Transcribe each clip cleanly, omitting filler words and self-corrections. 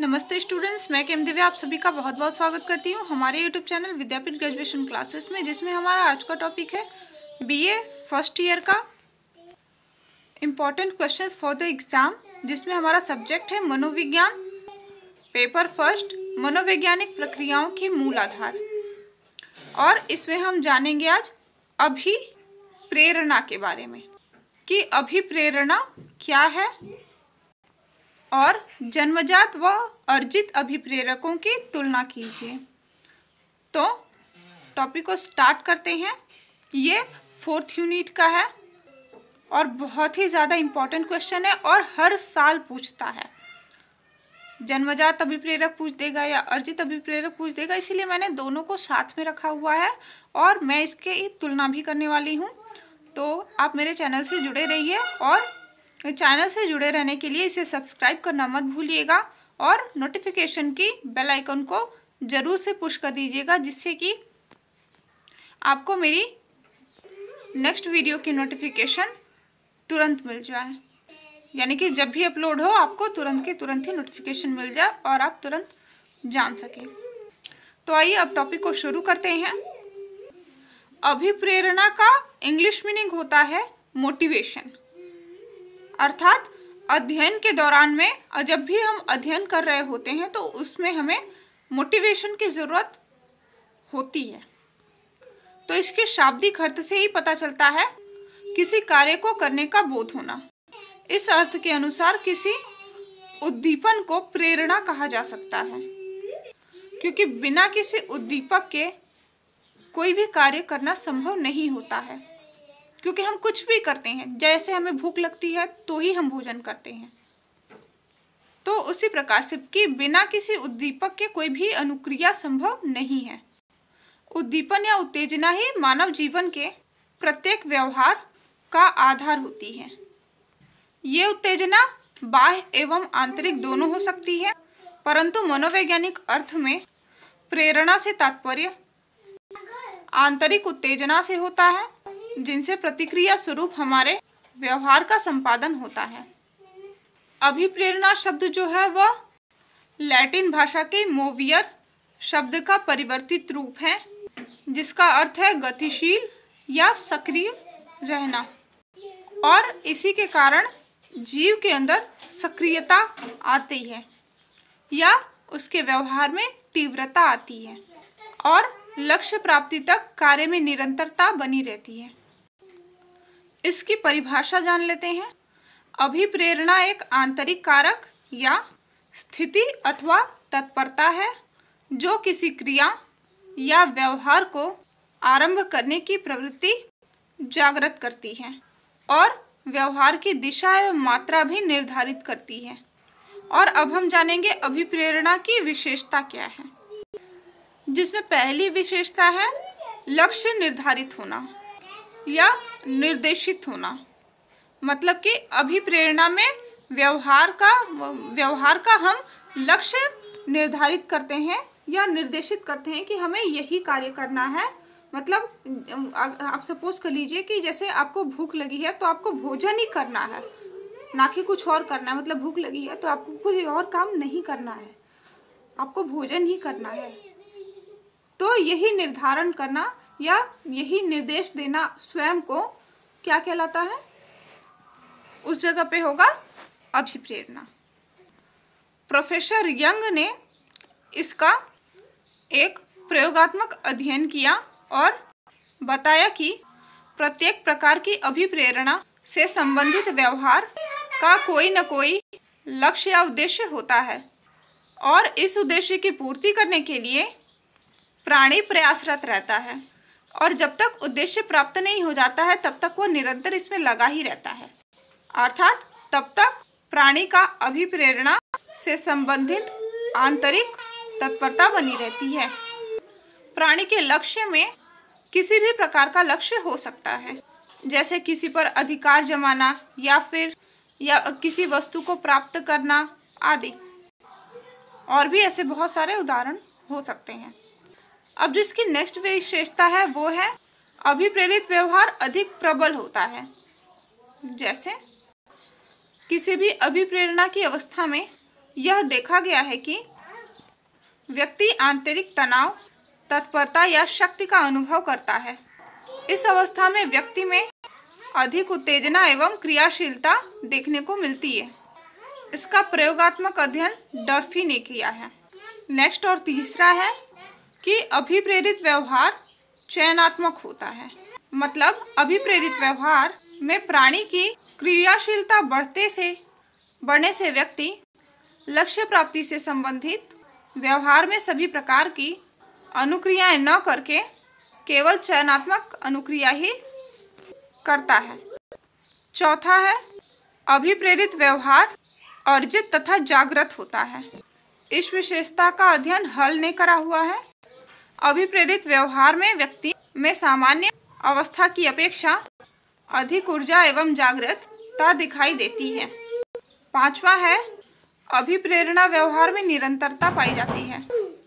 नमस्ते स्टूडेंट्स, मैं केम दिव्या आप सभी का बहुत बहुत स्वागत करती हूँ हमारे यूट्यूब चैनल विद्यापीठ ग्रेजुएशन क्लासेस में, जिसमें हमारा आज का टॉपिक है बीए फर्स्ट ईयर का important question for the exam, जिसमें हमारा सब्जेक्ट है मनोविज्ञान, पेपर फर्स्ट, मनोवैज्ञानिक प्रक्रियाओं के मूल आधार। और इसमें हम जानेंगे आज अभिप्रेरणा के बारे में कि अभिप्रेरणा क्या है और जन्मजात व अर्जित अभिप्रेरकों की तुलना कीजिए। तो टॉपिक को स्टार्ट करते हैं। ये 4th यूनिट का है और बहुत ही ज़्यादा इम्पोर्टेंट क्वेश्चन है और हर साल पूछता है। जन्मजात अभिप्रेरक पूछ देगा या अर्जित अभिप्रेरक पूछ देगा, इसीलिए मैंने दोनों को साथ में रखा हुआ है और मैं इसके तुलना भी करने वाली हूँ। तो आप मेरे चैनल से जुड़े रहिए और चैनल से जुड़े रहने के लिए इसे सब्सक्राइब करना मत भूलिएगा और नोटिफिकेशन की बेल आइकन को ज़रूर से पुश कर दीजिएगा, जिससे कि आपको मेरी नेक्स्ट वीडियो की नोटिफिकेशन तुरंत मिल जाए। यानी कि जब भी अपलोड हो आपको तुरंत की तुरंत ही नोटिफिकेशन मिल जाए और आप तुरंत जान सकें। तो आइए अब टॉपिक को शुरू करते हैं। अभिप्रेरणा का इंग्लिश मीनिंग होता है मोटिवेशन, अर्थात अध्ययन के दौरान में जब भी हम अध्ययन कर रहे होते हैं तो उसमें हमें मोटिवेशन की ज़रूरत होती है। तो इसके शाब्दिक अर्थ से ही पता चलता है किसी कार्य को करने का बोध होना। इस अर्थ के अनुसार किसी उद्दीपन को प्रेरणा कहा जा सकता है, क्योंकि बिना किसी उद्दीपक के कोई भी कार्य करना संभव नहीं होता है। क्योंकि हम कुछ भी करते हैं, जैसे हमें भूख लगती है तो ही हम भोजन करते हैं, तो उसी प्रकार से कि बिना किसी उद्दीपक के कोई भी अनुक्रिया संभव नहीं है। उद्दीपन या उत्तेजना ही मानव जीवन के प्रत्येक व्यवहार का आधार होती है। ये उत्तेजना बाह्य एवं आंतरिक दोनों हो सकती है, परंतु मनोवैज्ञानिक अर्थ में प्रेरणा से तात्पर्य आंतरिक उत्तेजना से होता है, जिनसे प्रतिक्रिया स्वरूप हमारे व्यवहार का संपादन होता है। अभिप्रेरणा शब्द जो है वह लैटिन भाषा के मोवियर शब्द का परिवर्तित रूप है, जिसका अर्थ है गतिशील या सक्रिय रहना। और इसी के कारण जीव के अंदर सक्रियता आती है या उसके व्यवहार में तीव्रता आती है और लक्ष्य प्राप्ति तक कार्य में निरंतरता बनी रहती है। इसकी परिभाषा जान लेते हैं। अभिप्रेरणा एक आंतरिक कारक या स्थिति अथवा तत्परता है जो किसी क्रिया या व्यवहार को आरंभ करने की प्रवृत्ति जागृत करती है और व्यवहार की दिशा एवं मात्रा भी निर्धारित करती है। और अब हम जानेंगे अभिप्रेरणा की विशेषता क्या है, जिसमें पहली विशेषता है लक्ष्य निर्धारित होना या निर्देशित होना। मतलब कि अभिप्रेरणा में व्यवहार का हम लक्ष्य निर्धारित करते हैं या निर्देशित करते हैं कि हमें यही कार्य करना है। मतलब आप सपोज कर लीजिए कि जैसे आपको भूख लगी है तो आपको भोजन ही करना है, ना कि कुछ और करना है। मतलब भूख लगी है तो आपको कुछ और काम नहीं करना है, आपको भोजन ही करना है। तो यही निर्धारण करना या यही निर्देश देना स्वयं को क्या कहलाता है, उस जगह पे होगा अभिप्रेरणा। प्रोफेसर यंग ने इसका एक प्रयोगात्मक अध्ययन किया और बताया कि प्रत्येक प्रकार की अभिप्रेरणा से संबंधित व्यवहार का कोई न कोई लक्ष्य या उद्देश्य होता है और इस उद्देश्य की पूर्ति करने के लिए प्राणी प्रयासरत रहता है और जब तक उद्देश्य प्राप्त नहीं हो जाता है तब तक वो निरंतर इसमें लगा ही रहता है। अर्थात तब तक प्राणी का अभिप्रेरणा से संबंधित आंतरिक तत्परता बनी रहती है। प्राणी के लक्ष्य में किसी भी प्रकार का लक्ष्य हो सकता है, जैसे किसी पर अधिकार जमाना या किसी वस्तु को प्राप्त करना आदि। और भी ऐसे बहुत सारे उदाहरण हो सकते हैं। अब जिसकी नेक्स्ट विशेषता है वो है अभिप्रेरित व्यवहार अधिक प्रबल होता है। जैसे किसी भी अभिप्रेरणा की अवस्था में यह देखा गया है कि व्यक्ति आंतरिक तनाव, तत्परता या शक्ति का अनुभव करता है। इस अवस्था में व्यक्ति में अधिक उत्तेजना एवं क्रियाशीलता देखने को मिलती है। इसका प्रयोगात्मक अध्ययन डर्फी ने किया है। नेक्स्ट और तीसरा है कि अभिप्रेरित व्यवहार चयनात्मक होता है। मतलब अभिप्रेरित व्यवहार में प्राणी की क्रियाशीलता बढ़ने से व्यक्ति लक्ष्य प्राप्ति से संबंधित व्यवहार में सभी प्रकार की अनुक्रियाएं न करके केवल चयनात्मक अनुक्रिया ही करता है। चौथा है अभिप्रेरित व्यवहार अर्जित तथा जागृत होता है। इस विशेषता का अध्ययन हल ने करा हुआ है। अभिप्रेरित व्यवहार में व्यक्ति में सामान्य अवस्था की अपेक्षा अधिक ऊर्जा एवं जागृतता दिखाई देती है। पांचवा है अभिप्रेरणा व्यवहार में निरंतरता पाई जाती है।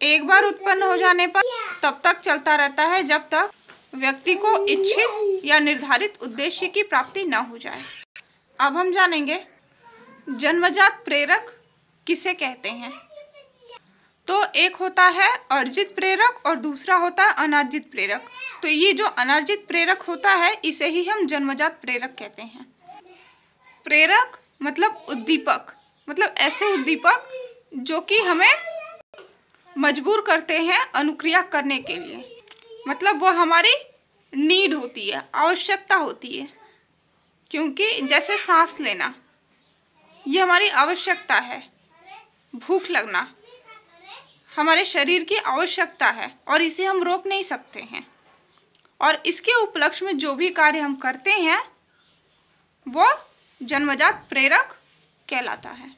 एक बार उत्पन्न हो जाने पर तब तक चलता रहता है जब तक व्यक्ति को इच्छित या निर्धारित उद्देश्य की प्राप्ति न हो जाए। अब हम जानेंगे जन्मजात प्रेरक किसे कहते हैं। तो एक होता है अर्जित प्रेरक और दूसरा होता है अनर्जित प्रेरक। तो ये जो अनर्जित प्रेरक होता है इसे ही हम जन्मजात प्रेरक कहते हैं। प्रेरक मतलब उद्दीपक, मतलब ऐसे उद्दीपक जो कि हमें मजबूर करते हैं अनुक्रिया करने के लिए। मतलब वो हमारी नीड होती है, आवश्यकता होती है। क्योंकि जैसे सांस लेना ये हमारी आवश्यकता है, भूख लगना हमारे शरीर की आवश्यकता है और इसे हम रोक नहीं सकते हैं। और इसके उपलक्ष्य में जो भी कार्य हम करते हैं वो जन्मजात प्रेरक कहलाता है।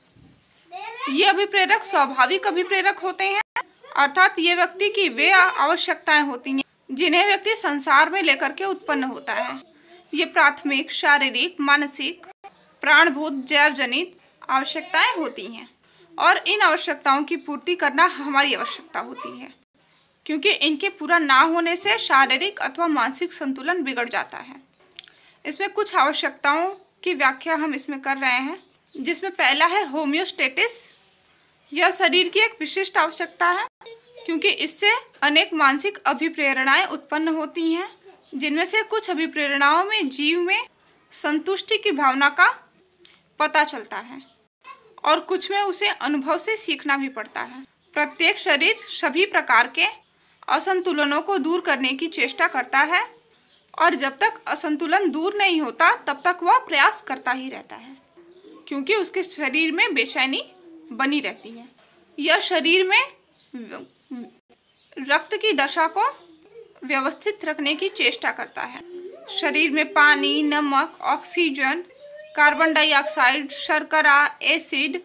ये अभिप्रेरक स्वाभाविक अभिप्रेरक होते हैं, अर्थात ये व्यक्ति की वे आवश्यकताएं होती हैं जिन्हें व्यक्ति संसार में लेकर के उत्पन्न होता है। ये प्राथमिक, शारीरिक, मानसिक, प्राणभूत, जैव जनित आवश्यकताएं होती हैं और इन आवश्यकताओं की पूर्ति करना हमारी आवश्यकता होती है। क्योंकि इनके पूरा ना होने से शारीरिक अथवा मानसिक संतुलन बिगड़ जाता है। इसमें कुछ आवश्यकताओं की व्याख्या हम इसमें कर रहे हैं, जिसमें पहला है होमियोस्टेटिस। यह शरीर की एक विशिष्ट आवश्यकता है क्योंकि इससे अनेक मानसिक अभिप्रेरणाएं उत्पन्न होती हैं, जिनमें से कुछ अभिप्रेरणाओं में जीव में संतुष्टि की भावना का पता चलता है और कुछ में उसे अनुभव से सीखना भी पड़ता है। प्रत्येक शरीर सभी प्रकार के असंतुलनों को दूर करने की चेष्टा करता है और जब तक असंतुलन दूर नहीं होता तब तक वह प्रयास करता ही रहता है, क्योंकि उसके शरीर में बेचैनी बनी रहती है। यह शरीर में रक्त की दशा को व्यवस्थित रखने की चेष्टा करता है। शरीर में पानी, नमक, ऑक्सीजन, कार्बन डाइऑक्साइड, शर्करा, एसिड,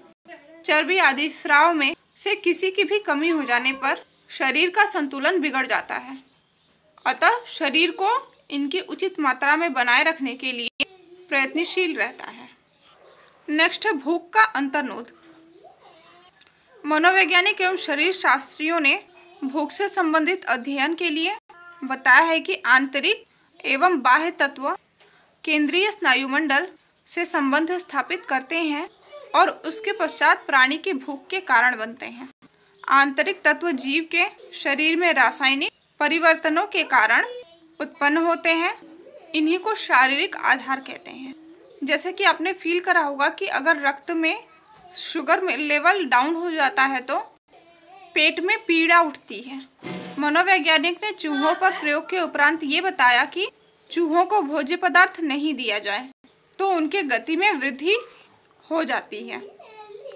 चर्बी आदि स्राव में से किसी की भी कमी हो जाने पर शरीर का संतुलन बिगड़ जाता है। अतः शरीर को इनकी उचित मात्रा में बनाए रखने के लिए प्रयत्नशील रहता है। नेक्स्ट है भूख का अंतर्नोद। मनोवैज्ञानिक एवं शरीर शास्त्रियों ने भूख से संबंधित अध्ययन के लिए बताया है कि आंतरिक एवं बाह्य तत्व केंद्रीय स्नायुमंडल से संबंध स्थापित करते हैं और उसके पश्चात प्राणी की भूख के कारण बनते हैं। आंतरिक तत्व जीव के शरीर में रासायनिक परिवर्तनों के कारण उत्पन्न होते हैं। इन्हीं को शारीरिक आधार कहते हैं। जैसे कि आपने फील करा होगा कि अगर रक्त में शुगर में लेवल डाउन हो जाता है तो पेट में पीड़ा उठती है। मनोवैज्ञानिक ने चूहों पर प्रयोग के उपरांत ये बताया कि चूहों को भोज्य पदार्थ नहीं दिया जाए तो उनके गति में वृद्धि हो जाती है,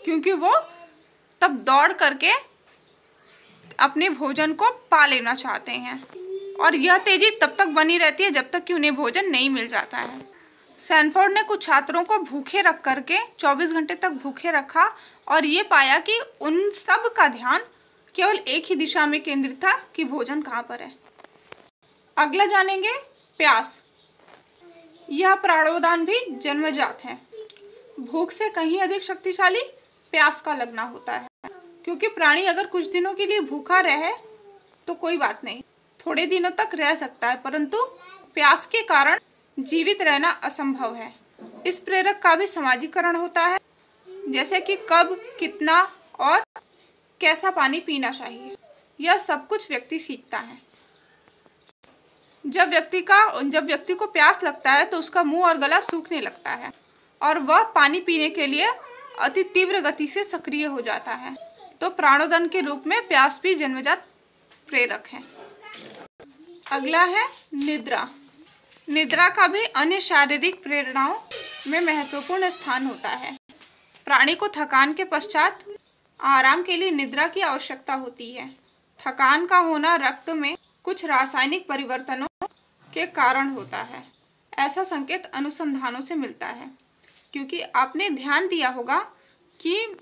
क्योंकि वो तब दौड़ करके अपने भोजन को पा लेना चाहते हैं और यह तेजी तब तक बनी रहती है जब तक कि उन्हें भोजन नहीं मिल जाता है। सैनफोर्ड ने कुछ छात्रों को भूखे रख करके 24 घंटे तक भूखे रखा और ये पाया कि उन सब का ध्यान केवल एक ही दिशा में केंद्रित था कि भोजन कहाँ पर है। अगला जानेंगे प्यास। यह प्राणोदान भी जन्मजात है। भूख से कहीं अधिक शक्तिशाली प्यास का लगना होता है, क्योंकि प्राणी अगर कुछ दिनों के लिए भूखा रहे तो कोई बात नहीं, थोड़े दिनों तक रह सकता है, परंतु प्यास के कारण जीवित रहना असंभव है। इस प्रेरक का भी समाजीकरण होता है। जैसे कि कब, कितना और कैसा पानी पीना चाहिए, यह सब कुछ व्यक्ति सीखता है। जब व्यक्ति को प्यास लगता है तो उसका मुंह और गला सूखने लगता है और वह पानी पीने के लिए अति तीव्र गति से सक्रिय हो जाता है। तो प्राणोदन के रूप में प्यास भी जन्मजात प्रेरक है। अगला है निद्रा। निद्रा का भी अन्य शारीरिक प्रेरणाओं में महत्वपूर्ण स्थान होता है। प्राणी को थकान के पश्चात आराम के लिए निद्रा की आवश्यकता होती है। थकान का होना रक्त में कुछ रासायनिक परिवर्तनों के कारण होता है। ऐसा संकेत अनुसंधानों से मिलता है, क्योंकि आपने ध्यान दिया होगा कि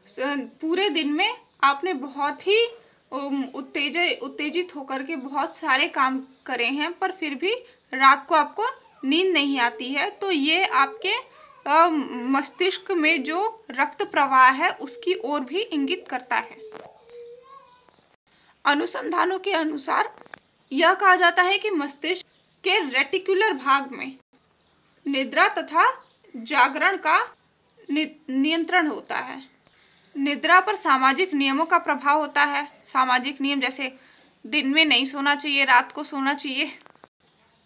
पूरे दिन में आपने बहुत ही उत्तेजित होकर के बहुत सारे काम करे हैं, पर फिर भी रात को आपको नींद नहीं आती है। तो ये आपके मस्तिष्क में जो रक्त प्रवाह है उसकी ओर भी इंगित करता है। अनुसंधानों के अनुसार यह कहा जाता है कि मस्तिष्क के रेटिकुलर भाग में निद्रा तथा जागरण का नियंत्रण होता है। निद्रा पर सामाजिक नियमों का प्रभाव होता है। सामाजिक नियम जैसे दिन में नहीं सोना चाहिए, रात को सोना चाहिए।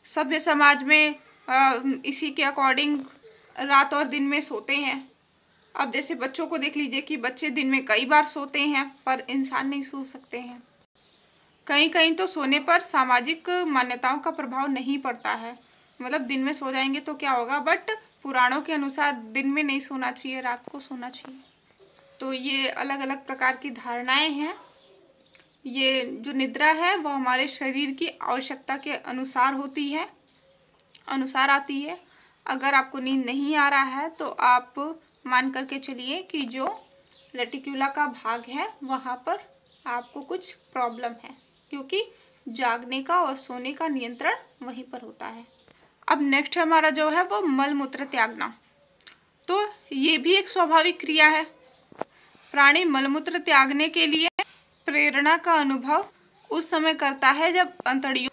सभ्य समाज में इसी के अकॉर्डिंग रात और दिन में सोते हैं। अब जैसे बच्चों को देख लीजिए कि बच्चे दिन में कई बार सोते हैं, पर इंसान नहीं सो सकते हैं। कहीं कहीं तो सोने पर सामाजिक मान्यताओं का प्रभाव नहीं पड़ता है, मतलब दिन में सो जाएंगे तो क्या होगा, बट पुराणों के अनुसार दिन में नहीं सोना चाहिए, रात को सोना चाहिए। तो ये अलग अलग प्रकार की धारणाएं हैं। ये जो निद्रा है वह हमारे शरीर की आवश्यकता के अनुसार आती है। अगर आपको नींद नहीं आ रहा है तो आप मान करके चलिए कि जो रेटिकुला का भाग है वहाँ पर आपको कुछ प्रॉब्लम है, क्योंकि जागने का और सोने का नियंत्रण वहीं पर होता है। अब नेक्स्ट हमारा जो है वो मल मूत्र त्यागना। तो ये भी एक स्वाभाविक क्रिया है। प्राणी मलमूत्र त्यागने के लिए प्रेरणा का अनुभव उस समय करता है जब अंतड़ियों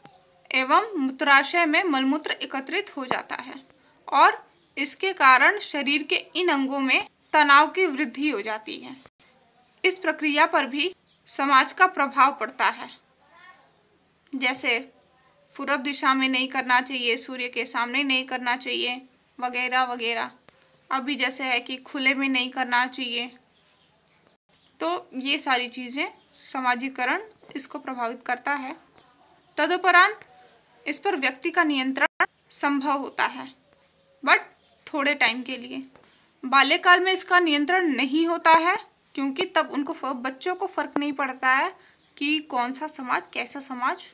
एवं मूत्राशय में मलमूत्र एकत्रित हो जाता है और इसके कारण शरीर के इन अंगों में तनाव की वृद्धि हो जाती है। इस प्रक्रिया पर भी समाज का प्रभाव पड़ता है, जैसे पूर्व दिशा में नहीं करना चाहिए, सूर्य के सामने नहीं करना चाहिए, वगैरह वगैरह। अभी जैसे है कि खुले में नहीं करना चाहिए। तो ये सारी चीज़ें समाजीकरण इसको प्रभावित करता है। तदुपरांत इस पर व्यक्ति का नियंत्रण संभव होता है, बट थोड़े टाइम के लिए। बाल्यकाल में इसका नियंत्रण नहीं होता है, क्योंकि तब उनको बच्चों को फर्क नहीं पड़ता है कि कौन सा समाज कैसा समाज,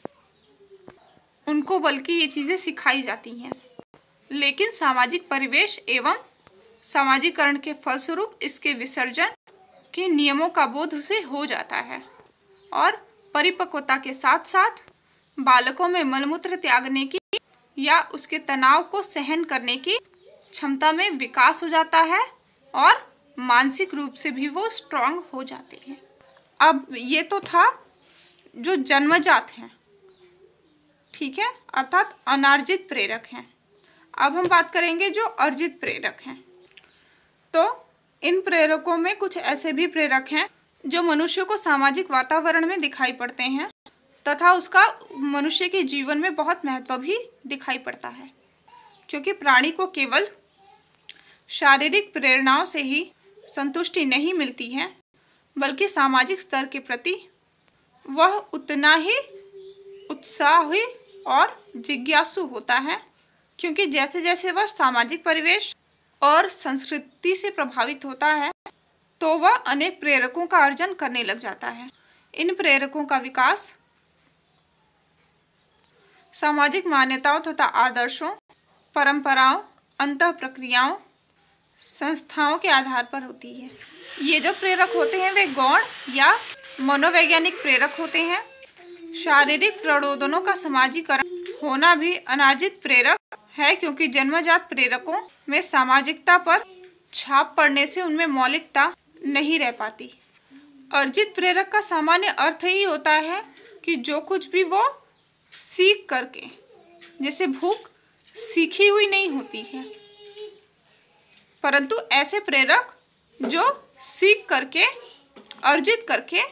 उनको बल्कि ये चीज़ें सिखाई जाती हैं। लेकिन सामाजिक परिवेश एवं सामाजिकरण के फलस्वरूप इसके विसर्जन के नियमों का बोध उसे हो जाता है और परिपक्वता के साथ साथ बालकों में मलमूत्र त्यागने की या उसके तनाव को सहन करने की क्षमता में विकास हो जाता है और मानसिक रूप से भी वो स्ट्रांग हो जाते हैं। अब ये तो था जो जन्मजात हैं, ठीक है, अर्थात अनार्जित प्रेरक हैं। अब हम बात करेंगे जो अर्जित प्रेरक हैं। तो इन प्रेरकों में कुछ ऐसे भी प्रेरक हैं जो मनुष्य को सामाजिक वातावरण में दिखाई पड़ते हैं तथा उसका मनुष्य के जीवन में बहुत महत्व भी दिखाई पड़ता है, क्योंकि प्राणी को केवल शारीरिक प्रेरणाओं से ही संतुष्टि नहीं मिलती है, बल्कि सामाजिक स्तर के प्रति वह उतना ही उत्साही और जिज्ञासु होता है, क्योंकि जैसे जैसे वह सामाजिक परिवेश और संस्कृति से प्रभावित होता है तो वह अनेक प्रेरकों का अर्जन करने लग जाता है। इन प्रेरकों का विकास सामाजिक मान्यताओं तथा आदर्शों, परंपराओं, अंतः प्रक्रियाओं, संस्थाओं के आधार पर होती है। ये जो प्रेरक होते हैं वे गौण या मनोवैज्ञानिक प्रेरक होते हैं। शारीरिक प्ररोदनों का समाजीकरण होना भी अनार्जित प्रेरक है, क्योंकि जन्मजात प्रेरकों में सामाजिकता पर छाप पड़ने से उनमें मौलिकता नहीं रह पाती। अर्जित प्रेरक का सामान्य अर्थ ही होता है कि जो कुछ भी वो सीख करके, जैसे भूख सीखी हुई नहीं होती है, परंतु ऐसे प्रेरक जो सीख करके, अर्जित करके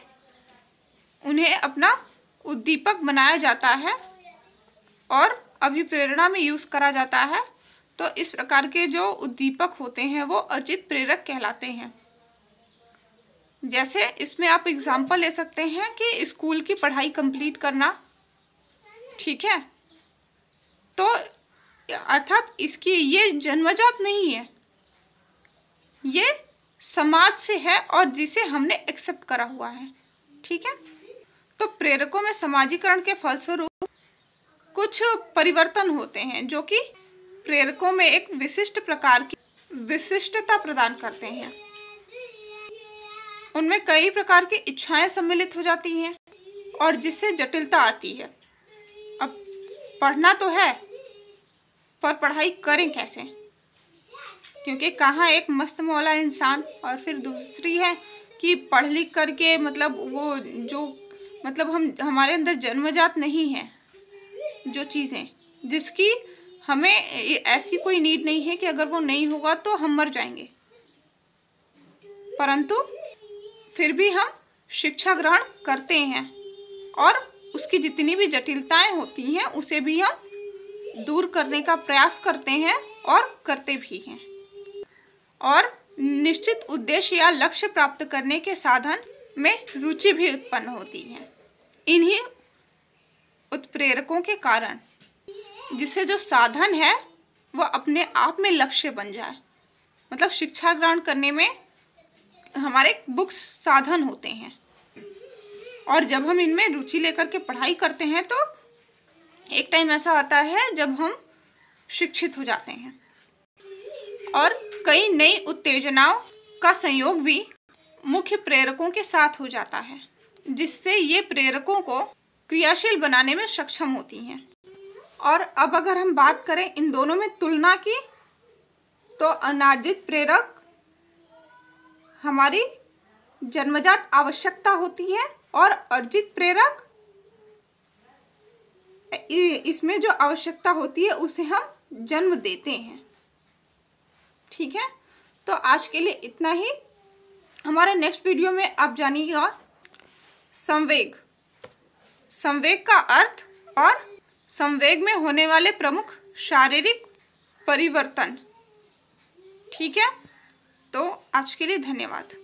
उन्हें अपना उद्दीपक बनाया जाता है और अभिप्रेरणा में यूज करा जाता है, तो इस प्रकार के जो उद्दीपक होते हैं वो अर्जित प्रेरक कहलाते हैं। जैसे इसमें आप एग्जाम्पल ले सकते हैं कि स्कूल की पढ़ाई कंप्लीट करना, ठीक है, तो अर्थात इसकी ये जन्मजात नहीं है, ये समाज से है और जिसे हमने एक्सेप्ट करा हुआ है, ठीक है। तो प्रेरकों में समाजीकरण के फलस्वरूप कुछ परिवर्तन होते हैं जो कि प्रेरकों में एक विशिष्ट प्रकार की विशिष्टता प्रदान करते हैं। उनमें कई प्रकार की इच्छाएं सम्मिलित हो जाती हैं और जिससे जटिलता आती है। अब पढ़ना तो है, पर पढ़ाई करें कैसे, क्योंकि कहाँ एक मस्त मौला इंसान और फिर दूसरी है कि पढ़ लिख करके मतलब वो जो मतलब हमारे अंदर जन्मजात नहीं है जो चीज़ें, जिसकी हमें ऐसी कोई नीड नहीं है कि अगर वो नहीं होगा तो हम मर जाएंगे, परंतु फिर भी हम शिक्षा ग्रहण करते हैं और उसकी जितनी भी जटिलताएं होती हैं उसे भी हम दूर करने का प्रयास करते हैं और करते भी हैं, और निश्चित उद्देश्य या लक्ष्य प्राप्त करने के साधन में रुचि भी उत्पन्न होती है। इन्हीं उत्प्रेरकों के कारण जिससे जो साधन है वो अपने आप में लक्ष्य बन जाए, मतलब शिक्षा ग्रहण करने में हमारे बुक्स साधन होते हैं, और जब हम इनमें रुचि लेकर के पढ़ाई करते हैं तो एक टाइम ऐसा आता है जब हम शिक्षित हो जाते हैं और कई नई उत्तेजनाओं का संयोग भी मुख्य प्रेरकों के साथ हो जाता है, जिससे ये प्रेरकों को क्रियाशील बनाने में सक्षम होती हैं। और अब अगर हम बात करें इन दोनों में तुलना की, तो अनार्जित प्रेरक हमारी जन्मजात आवश्यकता होती है और अर्जित प्रेरक इसमें जो आवश्यकता होती है उसे हम जन्म देते हैं, ठीक है। तो आज के लिए इतना ही। हमारे नेक्स्ट वीडियो में आप जानिएगा संवेग, संवेग का अर्थ और संवेग में होने वाले प्रमुख शारीरिक परिवर्तन, ठीक है। तो आज के लिए धन्यवाद।